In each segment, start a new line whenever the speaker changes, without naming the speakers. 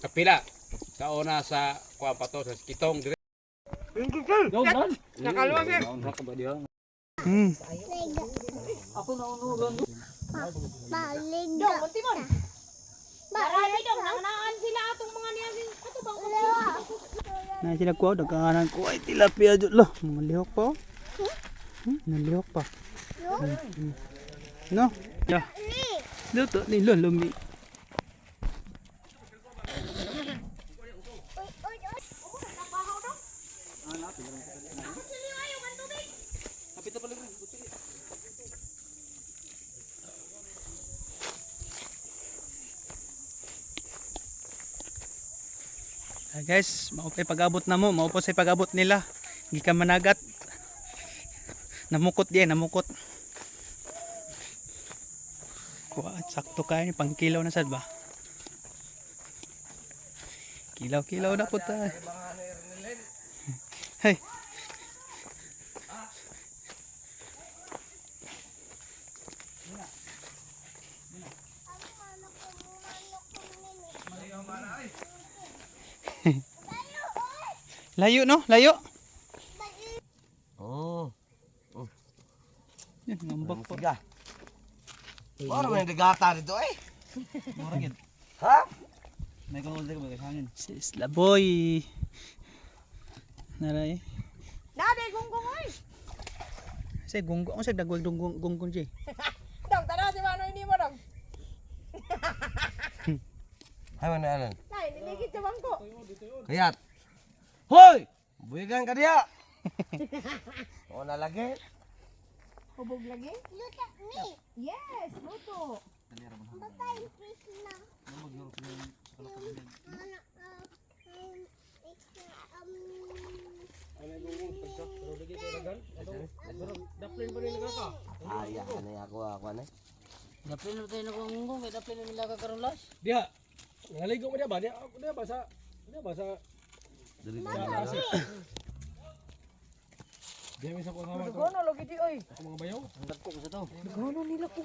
kapila. Kauna sa kuha pa to sa kitong dire.
Nakaluwa siya.
Ako na unugan.
Balik.
Dong, muntimon. Marami dong, nanganaan sila atong mga niya. Ato bang
Na sila ko daghanan ko ay tilapia jud lo. Malihok pa. Nalihok pa. No. Ya. Dito ni lo lumi. Guys, mao pay pag-abot na mo, mao po say pag-abot nila. Gikan managat. Namukot diyan, namukot. Kuha, sakto kay pang kilaw na sad ba? Kilaw na po ta. Hey. Layo no, layo.
Oh.
Yan, ngambak po.
Tiga. Ano may nagata dito eh?
Mura gid.
Ha?
May kahol dito bagay hangin. Sis la boy. Naray.
Dade, gunggong ay.
Say gunggong, say dagwag gunggong jay.
Dong, tara si Manoy ni mo dong.
Hay man alan.
Nay, niligid sa bangko.
Kayat. Hoy! Buigan ka diya. O na lagi.
Hubog lagi?
Luta ni.
Yes, luto.
Bakay fish na.
Ah, ya, ano ako ano.
Daplin mo tayo nagunggung, may daplin na nila kakaroon las.
Dia. Ngaligo mo dia ba? Dia basa. Dia basa.
Dali
Dia bisa ko nga to.
Gono lagi di oy.
Ako mga bayaw.
ko sa to.
Gono nila ko.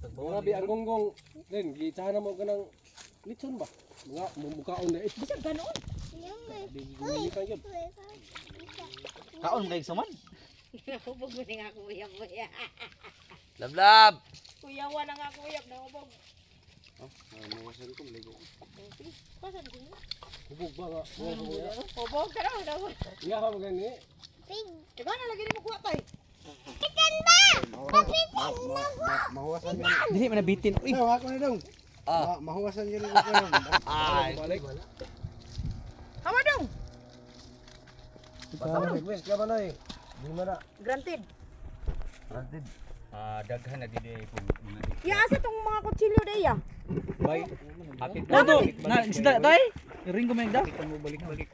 Mga bi ang gonggong din gitsana mo kanang litson ba? Mga mumukaon na
Bisa ganon.
Di pa yun.
Kaon kay saman.
Hubog mo nga kuya mo ya.
Lablab.
Kuya wa na nga kuya na hubog.
Mawasan ko ligo.
Pasan ko.
Hubog ba nga?
Hubog ka raw daw.
Nga ka magani.
Diba na lagi mo kuha tay.
Mawasan yan.
Dili man nabitin. Uy,
Ako na dong.
Ah.
Mahawasan yan ako lang. Balik.
Hawa dong.
Patang request ka ba noy? Di mo na.
Granted.
Granted.
Daghan na dili kung
Ya asa tong mga kutsilyo day ya.
bay. Hapit
Toto, na isda tay. Ring ko may da.
mo balik-balik.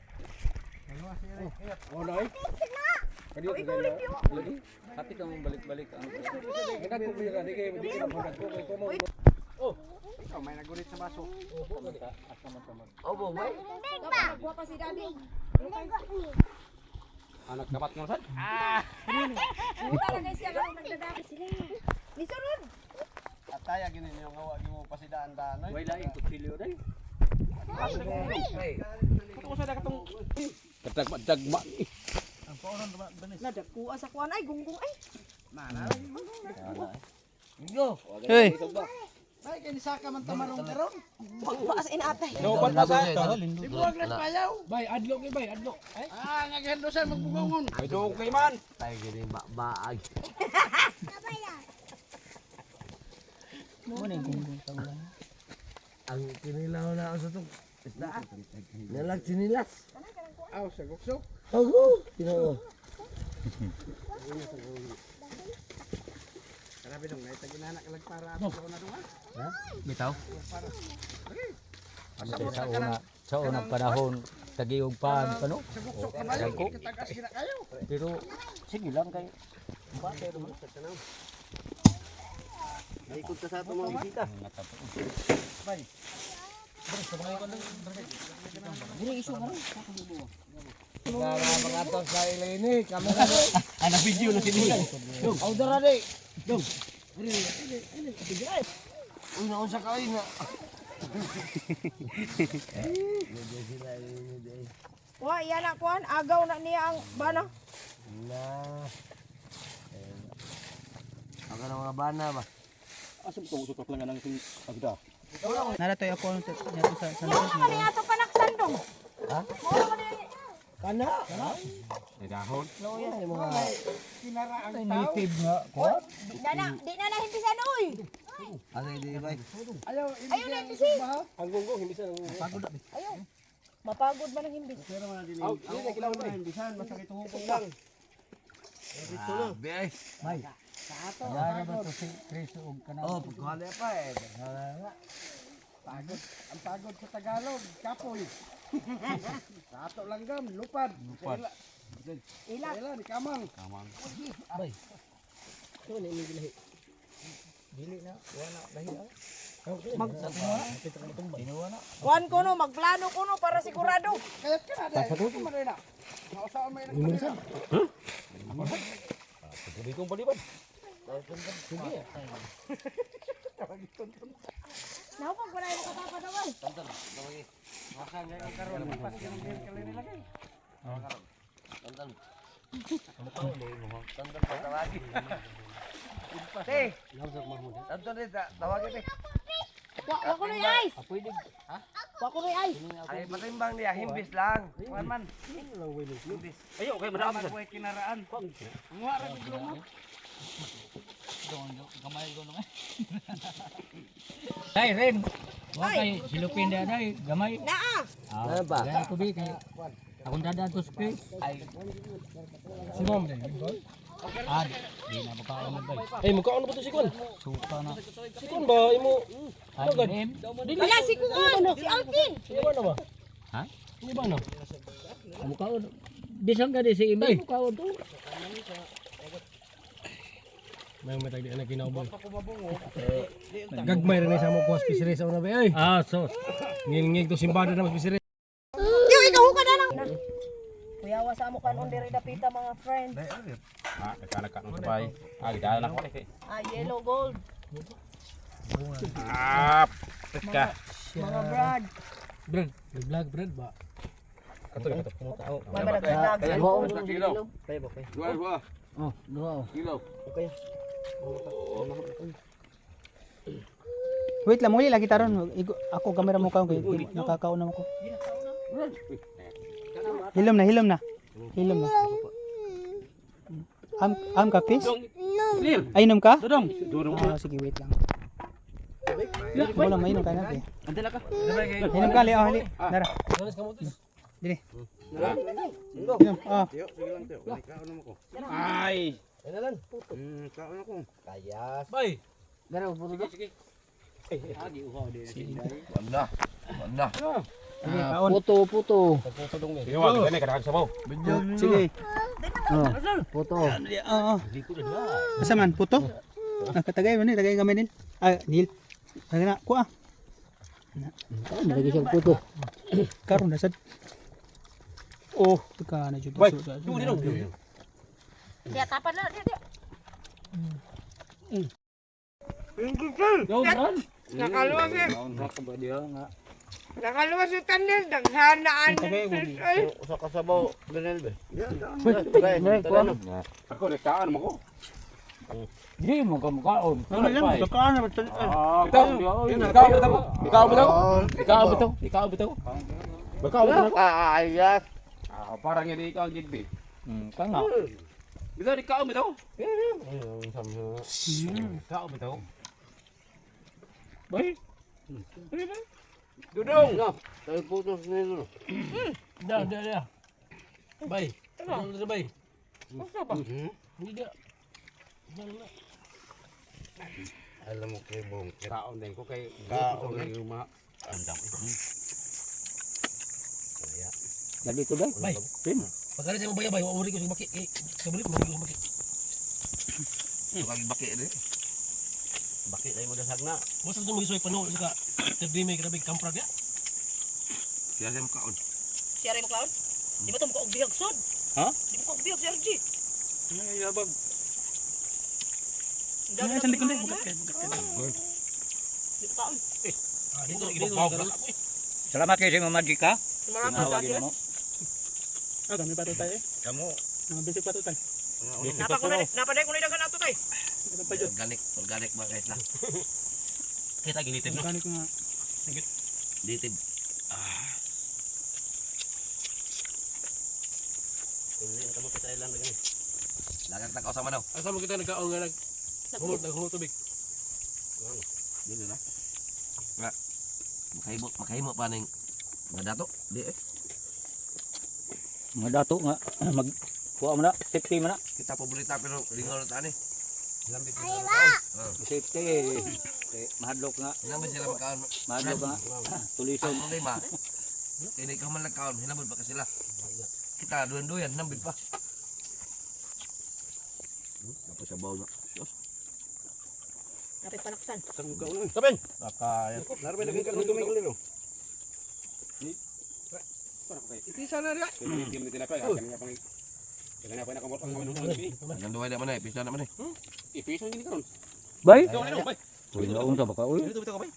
Oh, noy. Kadiyo
Ikaw ulit yun.
Hapit mo balik-balik ang. Ganda ko kuya di kay di ko magad ko kay kumo. Oh. Ikaw may nagurit sa baso.
Obo, bay.
Nagkuha pa si daddy.
Anak kapat mo sad?
Puta na guys siya lang nagdadaki sila. Lisunod.
Ataya gini yung hawa mo pasidaan ta noy.
Way laing kutsilyo dai. Kuto ko sa katong katagma.
Nadagkuha sa kuan ay gunggong ay.
Go.
Hey.
Bay kay ni saka man tamarong karon.
Pagbaas inatay.
No, pat pa sa.
Ibuwag na payaw.
Bay, adlok ni bay, adlok. Ay.
Ah, naghendosan magbugongon.
Ay do kay man.
Tay gini baag.
Mo ni gunggong ta ulan.
Ang kinilaw na ako sa tong isda. Nalag sinilas.
Aw sa gukso.
Ago, tino.
Grabe dong, nay taginana kalag para ato na dong ha.
Bitaw. Sa unang panahon tagiyog pa ano?
Suksok na bayo. Kitagas gina kayo.
Pero sige lang kay
Naikot ka sa ato mga bisita. Mga to sa ilini, kamera ni.
Ana video na sila.
Aw dara di. Dong. Uy, naunsa ka ay na. Medyo sila ini.
Wa, yan na kuan. Agaw na niya ang bana.
Na. Ako na mga bana ba?
Asam ko usok lang nang sing agda.
Nara to ako sa
Mura man niya ato panaksan dong.
Ha?
Mura man niya.
Kana?
Ay dahon.
Ay mga
Native nga. Ko?
Di na himpisan oy.
ano di ba?
Ayun na himpisi.
Ang gunggong hindi sa pagod.
Ayun. Mapagod man ang himbis.
Aw, hindi na kilaw na himbisan masakit hukong lang.
Be.
May. Yara ba to si Chris og kanang?
Oh, pagkala pa eh.
Pagod. Ang pagod sa Tagalog, kapoy. Sa ato langgam, lupad. Lupad.
Ila.
Ila ni kamang.
Bay.
Ito na ini gilahi.
Dili na. Wala lahi. Tinuwa na.
Kuan ko no, magplano ko no para sigurado.
Kaya ka na dahil. Ito man na. Nausaon may nagpalira. Pagod kong palibad.
Naupag ko na yung katapadawal.
Tanto din tawagin eh.
Wa ko na yung ice. Wa ko na yung ice.
Ay patimbang niya himbis lang. Kuan man.
Ayo, okay, madami sa kuwi kinaraan. Ang wara ko mo.
Kamay ko naman. Dai Ren. Wa kay silupin dia dai gamay.
Naa.
Ano ba?
Dai ko bi kay akong dadaan to sa Chris.
Ay
Si Mom din.
Ah, di na makaon na bay.
Ay, magkaon ba to si Kon?
Suka na.
Si Kon ba imo?
Ay, Ren.
Wala si Kuan. Si Alvin.
Sino ba na ba?
Ha?
Sino ba na?
Makaon. Bisang ka di si Imay. Makaon to.
May matag di na kinaubon. Gagmay rin sa mo kuwas pisire sa una ba ay.
Ah, so.
Nging to simbado na mas pisire.
Yo, ikaw ka na lang. Kuyawa sa amo kanon diri dapita mga friends.
Ah, nagkalaka ng sabay. Ah, gidala ko ni.
Yellow gold.
Ah, teka.
Mga brad.
Brad, vlog Brad ba? Kato kato pumunta. Oh,
Mga vlog.
kilo. Dua.
Oh, dua.
Kilo.
Wait lang, muli lagi taron. Ako kamera mo ka nakakaon na ako. Hilom na. Hilom na. Am ka fish? Ay, inom ka?
Dudong.
Ah, sige, wait lang. Wala mainom ka na.
Antela ka.
Inom ka, Leo. Hali. Dara.
Dalas ka mo tis.
Dili. Inom. Ah.
Ay.
kayas.
Bay.
Dara puto to.
Sige. Agi uhaw di.
Wala. Wala.
Sige, kaon.
Puto.
Pagputong ni. Iwa, gani kadang sa mo.
Sige.
Oh, puto.
Oo. Asa man, puto? Nakatagay mo ni, tagay kami din. Ah, Neil. Tagay na, kuha.
Lagi siyang puto.
Karon na sad. Oh, teka na jud.
Bay. Dili dong.
Kaya kapan na.
Yo, man.
Nakaluwag eh.
Ba dia nga.
Nakaluwag yung tanil. Daghanaan.
Usa ka sabaw ganel be.
Ako nagkaan mo ko.
Di mo kamkaon.
Ano lang, takaan na ba?
Ah, ikaw bitaw.
Ayas.
Ah, parang hindi ikaw ang gidbi.
Kanga.
Bitaw ikaw bitaw. Ikaw bitaw. Bay.
Dudong. Tayo putos nito.
Dah. Bay. Ano bay? Hindi dia.
Alam mo kay bong.
Kaon din ko kay
Kaon
kay uma andam.
Lagi to dai.
Bay. Pagkali sa bay bay, uri ko sa baki. Kabalik mo ko baki.
Kag baki rin.
Baki ay mo dasag na. Mo sa tumig soy pano sa tebdi may grabe kampra dia.
Kaya mo kaon.
Siya rin mo cloud? Di ba ito mo kaog sod?
Ha?
Di mo kaog bihag si RG?
Ay yabag.
Ay, sandi ko na.
Di ba kaon?
Salamat kayo sa mga magic ha.
Marami
mo.
Ah, kami pa tayo eh.
Kamu.
Mga bisik pa tayo.
Napaday ko na dagan ato tay.
Ito pa dyan.
Organic ba kahit lang. Kita ginitid no?
Mekanik nga.
Litid. Lagat na kausama daw.
Asa mo kita nagkaon nga naghumot tubig.
Dito na. Nga. Makahimo pa ning mga dato. Di eh.
Mga dato nga mag kuha mo na, safety mo na.
Kita paborita pero lingaw na tani. Lambit
Ay,
na.
wa.
Safety mahadlok nga,
Hinamad sila magkaon.
mahadlok nga. Tulisan.
Ang problema. Kini ka man nagkaon, hinamad pa ka sila. Kita duyan-duyan, hinamad pa. Tapos sa bawl na.
Napit panaksan.
Saben. Baka narbe lagi ka tumig lilo. Ipisa na rin. Hindi mo tinapay. Kanya pang kanya pa nakamot ang kami.
Yang duay na man eh, pisa na man eh.
Ipisa gini karon.
Bay?
Bay.
Uy, naon sa baka uy.
Dito ka bay.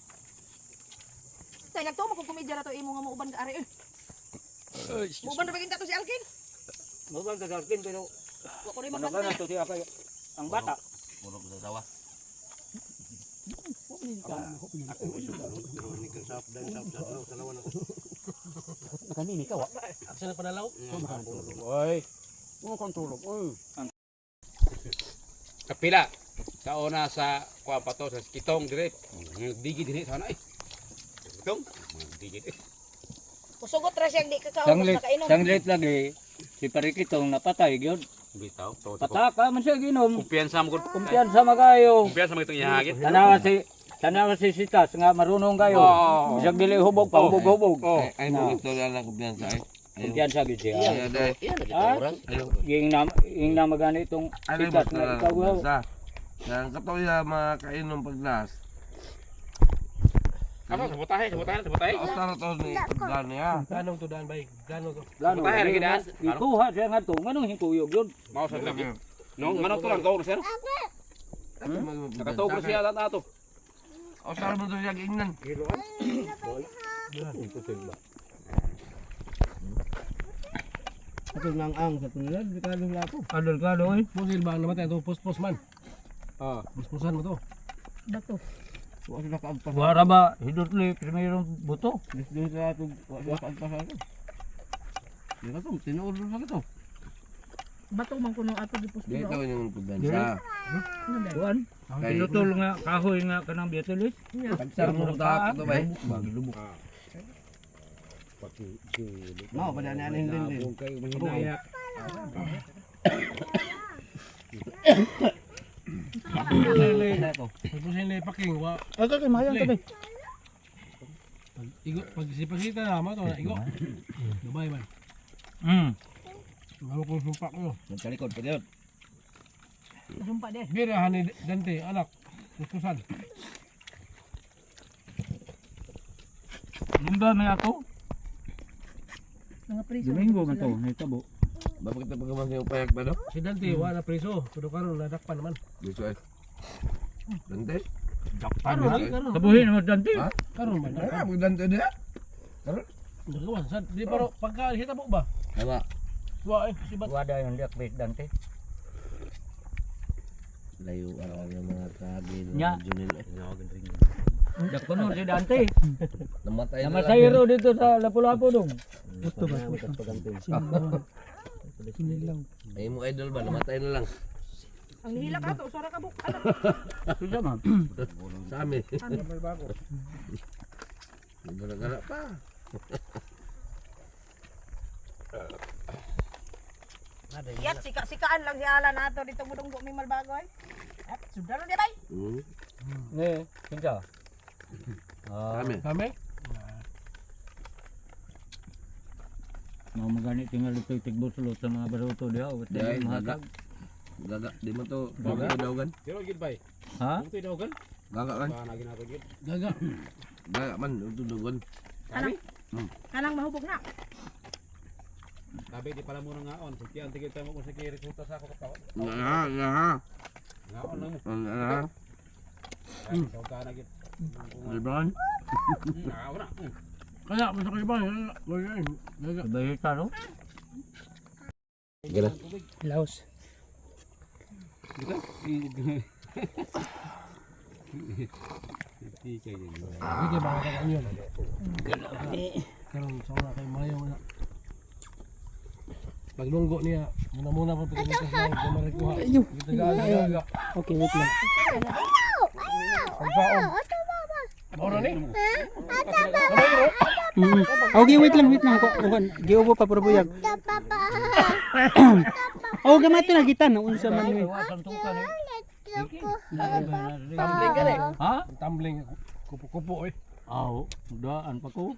Tay nagtuo mo kung kumedya na to imo nga muuban ka ari. Muuban ra ba kinta to si Alkin?
Mabang sa garden pero
Wa ko rin
ano ka
magbantay.
na to siya kay ang bata.
Puro ko sa tawa.
Kanini ka wa.
Asa na panalaw? Oy. Mo kontrol. Oy. Kapila. Sa una sa kuha pa to sa kitong dire. Digi dire sana ay. Kitong. Digi dire.
Kusugot ra siyang di ka kaon
Sanglit,
nakainom.
sanglit lagi. Si Parikitong napatay gyud.
Bitaw.
Pataka man siya ginom.
Kumpiyansa mo ko.
Kumpiyansa magayo.
Kumpiyansa mo itong ihagit.
Tanawa si Sitas nga marunong kayo.
Oo.
Bisag dili hubog pa hubog-hubog.
Oh.
Ay mo ito na lang kumpiyansa ay.
Kumpiyansa gid siya.
Ay dai.
Yung na magana itong
Ano ba
Sitas
ito
nga
lang
ikaw.
kumpiyansa? Yang katoya makainom paglas.
Ano sa butahe, sa butahe.
Asa na to ni Dan ya.
Ganong to daan bay. Gano to.
Lano,
Butahe lagi daan.
ikuha siya nga to. Nganong hingkuyog yun?
Mao sa lagi. No, manok to lang gaw sir. Nakatog siya ta to.
Asa mo to siya giingnan.
Ito nang ang sa tulad, bikado la to.
Kadal-kadal eh.
Pusil ba namatay to pos man. Ah, pos-posan mo to.
Bato.
Wa sila ka agpas.
Wara ba? Hidotli, primerong buto.
Dito sa ato, wa sila ka agpas ato. Dito to, tinuod sa to.
Bato man kuno ato di pus.
Dito yung kumpiyansa.
Kuan. Pinutol nga, kahoy nga kanang biatulis.
Pagsar mo ta to bay.
Lubok.
Mao pa na anin din. Kayo mahinaya. Pusin le paking wa.
Ito kay mahayang tabi.
Igo pagsipa na mo to, igo. Gabay man. Ano ko sumpak mo?
Nagkalikod pa diyon.
Sumpa de.
Birahan ni Dante, anak. Pustusan.
Lumba may ako.
Mga priso.
Domingo man to, hitabo.
Bakit na pagkamang yung payak ba no?
Si Dante wala preso, pero karon nadakpan naman.
Dito ay. Dante.
Karon lagi karon.
Tabuhin mo dante.
Ha?
Karon man.
Ah, Dante dia.
Dalawan sa di pero pagka hitabo ba?
Wala.
Wa eh si Bat.
Wada yung liak bait dante.
Layo ang mga kagil.
Nya.
Junil eh.
Dak puno si dante.
Namatay na lang.
Namasayro dito sa Lapu-Lapu dong.
Ito ba? Sinilaw.
Ay mo idol ba? Namatay na lang.
Ang nihila ka to, sara ka buk.
Susa man.
Sa amin. Gara-gara pa.
Yat sika-sikaan lang si Alan nato dito mudong mi malbagoy. At sudah na di bay.
Ne, kinsa?
Sa
Ah,
amin.
Kami?
mau magani tinggal dito tigbuslot sa mga baruto diha.
Dahil gaga. Gaga. Di mo to. Gaga daw gan.
Pero gid bay.
Ha?
Buti daw kan?
Gaga kan.
Ba na ginato gid. Gaga.
Gaga man. Tudugon.
Kanang mahubog na.
Sabi di pala mo nga on. Sige antigid tayo mo kung sige resulta sa ako katawan.
Nga. Nga.
Nga on lang mo.
Nga.
Sa ka na gid.
Lebron. Kaya, basta kayo ba?
Sabay ka, no?
Laos.
Hindi ba kaya yun? Karon sa wala kay mayo na. Paglunggo niya, muna pa pagkakita sa mga marikuha. Kita gaga.
Okay, wait lang.
Pagkaon. Maura ni?
Okay, wait lang. Giubo pa pero buyag. Oh, gamay ito na gitan. Unsa man ni.
Tumbling ka rin.
Ha?
Tumbling. Kupo-kupo eh.
Oo, daan pa ko.